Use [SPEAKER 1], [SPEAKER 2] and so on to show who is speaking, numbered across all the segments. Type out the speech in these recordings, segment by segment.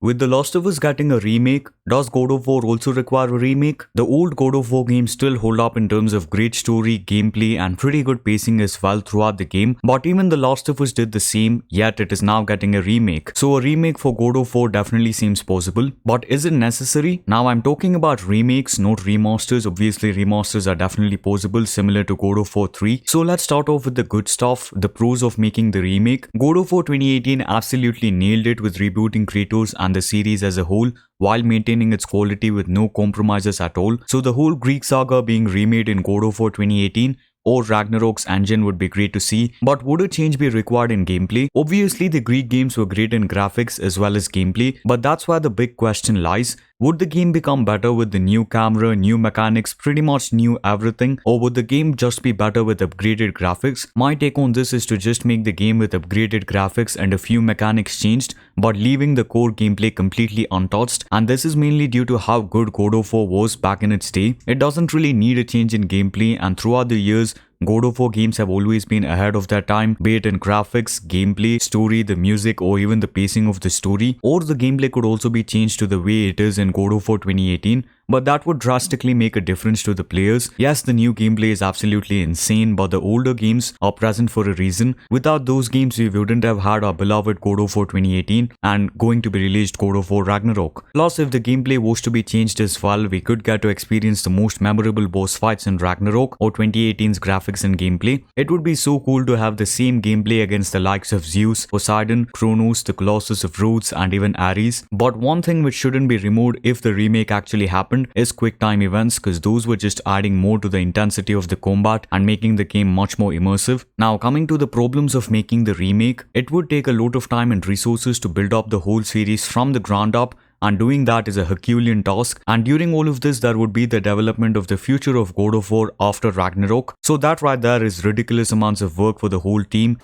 [SPEAKER 1] With The Last of Us getting a remake, does God of War also require a remake? The old God of War games still hold up in terms of great story, gameplay, and pretty good pacing as well throughout the game, but even The Last of Us did the same, yet it is now getting a remake. So a remake for God of War definitely seems possible, but is it necessary? Now I'm talking about remakes, not remasters. Obviously remasters are definitely possible, similar to God of War 3. So let's start off with the good stuff, the pros of making the remake. God of War 2018 absolutely nailed it with rebooting Kratos and the series as a whole while maintaining its quality with no compromises at all. So the whole Greek saga being remade in God of War 2018 or Ragnarok's engine would be great to see, but would a change be required in gameplay? Obviously the Greek games were great in graphics as well as gameplay, but that's where the big question lies. Would the game become better with the new camera, new mechanics, pretty much new everything, or would the game just be better with upgraded graphics? My take on this is to just make the game with upgraded graphics and a few mechanics changed, but leaving the core gameplay completely untouched, and this is mainly due to how good God of War was back in its day. It doesn't really need a change in gameplay, and throughout the years, God of War games have always been ahead of their time, be it in graphics, gameplay, story, the music, or even the pacing of the story, or the gameplay could also be changed to the way it is in God of War 2018, but that would drastically make a difference to the players. Yes, the new gameplay is absolutely insane, but the older games are present for a reason. Without those games, we wouldn't have had our beloved God of War 2018 and going to be released God of War Ragnarok. Plus, if the gameplay was to be changed as well, we could get to experience the most memorable boss fights in Ragnarok or 2018's graphics and gameplay. It would be so cool to have the same gameplay against the likes of Zeus, Poseidon, Kronos, the Colossus of Rhodes, and even Ares. But one thing which shouldn't be removed if the remake actually happened is quick time events, because those were just adding more to the intensity of the combat and making the game much more immersive. Now coming to the problems of making the remake, it would take a lot of time and resources to build up the whole series from the ground up, and doing that is a Herculean task, and during all of this there would be the development of the future of God of War after Ragnarok. So that right there is ridiculous amounts of work for the whole team.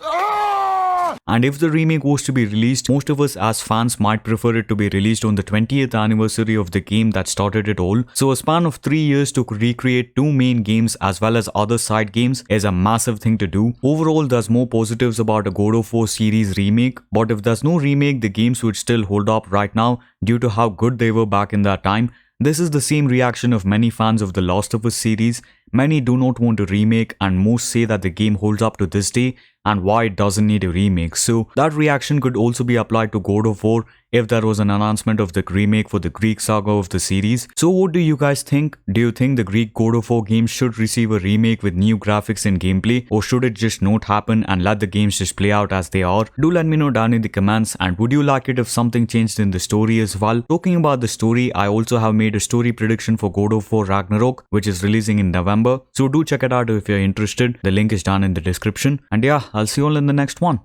[SPEAKER 1] And if the remake was to be released, most of us as fans might prefer it to be released on the 20th anniversary of the game that started it all. So a span of 3 years to recreate 2 main games as well as other side games is a massive thing to do. Overall, there's more positives about a God of War series remake, but if there's no remake, the games would still hold up right now due to how good they were back in that time. This is the same reaction of many fans of the Last of Us series. Many do not want a remake, and most say that the game holds up to this day and why it doesn't need a remake. So that reaction could also be applied to God of War if there was an announcement of the remake for the Greek saga of the series. So what do you guys think? Do you think the Greek God of War games should receive a remake with new graphics and gameplay, or should it just not happen and let the games just play out as they are? Do let me know down in the comments, and would you like it if something changed in the story as well? Talking about the story, I also have made a story prediction for God of War Ragnarok, which is releasing in November. So do check it out if you're interested. The link is down in the description. And yeah, I'll see you all in the next one.